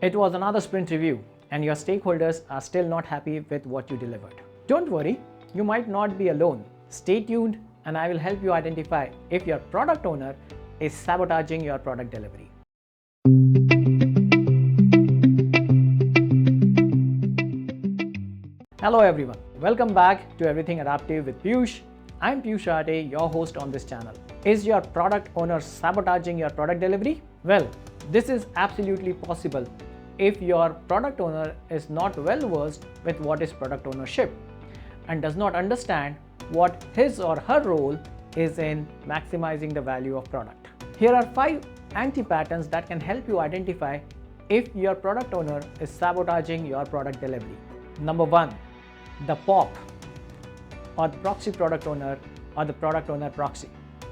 It was another sprint review and your stakeholders are still not happy with what you delivered. Don't worry, you might not be alone. Stay tuned and I will help you identify if your product owner is sabotaging your product delivery. Hello everyone, welcome back to Everything Adaptive with Piyush. I'm Piyush Rate, your host on this channel. Is your product owner sabotaging your product delivery? Well, this is absolutely possible if your product owner is not well versed with what is product ownership and does not understand what his or her role is in maximizing the value of product. Here are 5 anti-patterns that can help you identify if your product owner is sabotaging your product delivery. Number 1, the POP or the proxy product owner or the product owner proxy.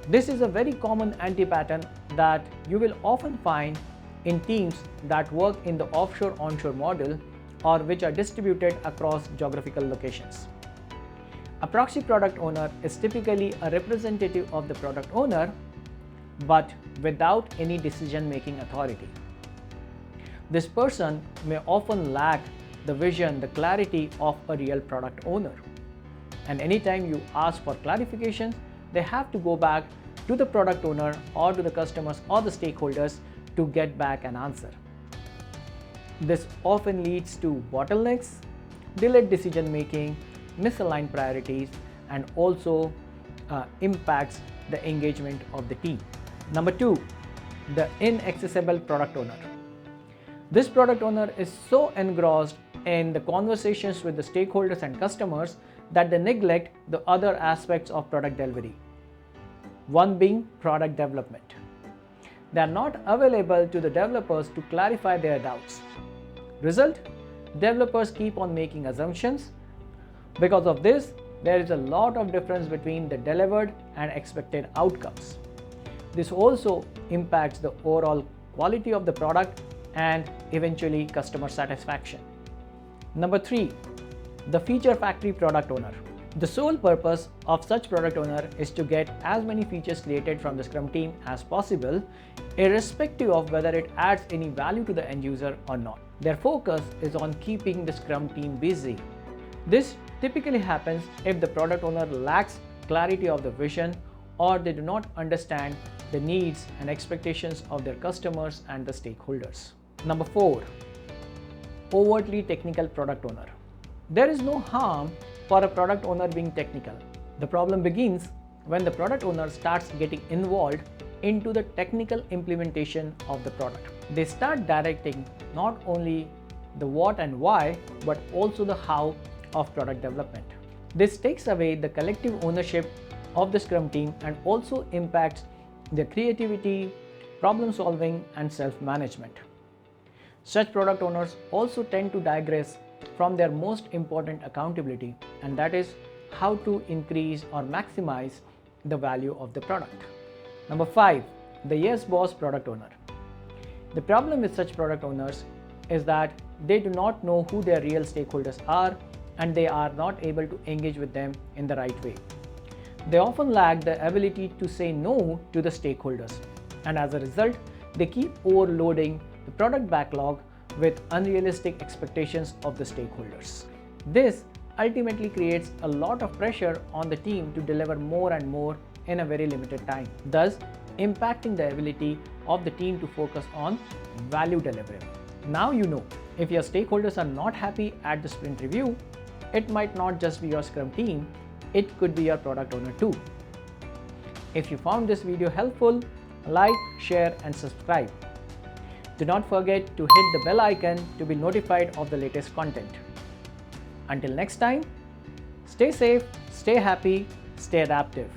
This is a very common anti-pattern that you will often find in teams that work in the offshore-onshore model or which are distributed across geographical locations. A proxy product owner is typically a representative of the product owner but without any decision-making authority. This person may often lack the vision, the clarity of a real product owner. And anytime you ask for clarification, they have to go back to the product owner or to the customers or the stakeholders to get back an answer. This often leads to bottlenecks, delayed decision making, misaligned priorities, and also impacts the engagement of the team. Number 2, the inaccessible product owner. This product owner is so engrossed in the conversations with the stakeholders and customers that they neglect the other aspects of product delivery. One being product development. They are not available to the developers to clarify their doubts. Result, developers keep on making assumptions. Because of this, there is a lot of difference between the delivered and expected outcomes. This also impacts the overall quality of the product and eventually customer satisfaction. Number 3, the feature factory product owner. The sole purpose of such product owner is to get as many features created from the Scrum team as possible, irrespective of whether it adds any value to the end user or not. Their focus is on keeping the Scrum team busy. This typically happens if the product owner lacks clarity of the vision or they do not understand the needs and expectations of their customers and the stakeholders. Number 4, overtly technical product owner. There is no harm for a product owner being technical. The problem begins when the product owner starts getting involved into the technical implementation of the product. They start directing not only the what and why, but also the how of product development. This takes away the collective ownership of the Scrum team and also impacts their creativity, problem solving, and self-management. Such product owners also tend to digress from their most important accountability, and that is how to increase or maximize the value of the product. Number 5, the yes boss product owner. The problem with such product owners is that they do not know who their real stakeholders are and they are not able to engage with them in the right way. They often lack the ability to say no to the stakeholders, and as a result, they keep overloading the product backlog with unrealistic expectations of the stakeholders. This ultimately creates a lot of pressure on the team to deliver more and more in a very limited time, thus impacting the ability of the team to focus on value delivery. Now you know, if your stakeholders are not happy at the sprint review, it might not just be your Scrum team, it could be your product owner too. If you found this video helpful, like, share and subscribe. Do not forget to hit the bell icon to be notified of the latest content. Until next time, stay safe, stay happy, stay adaptive.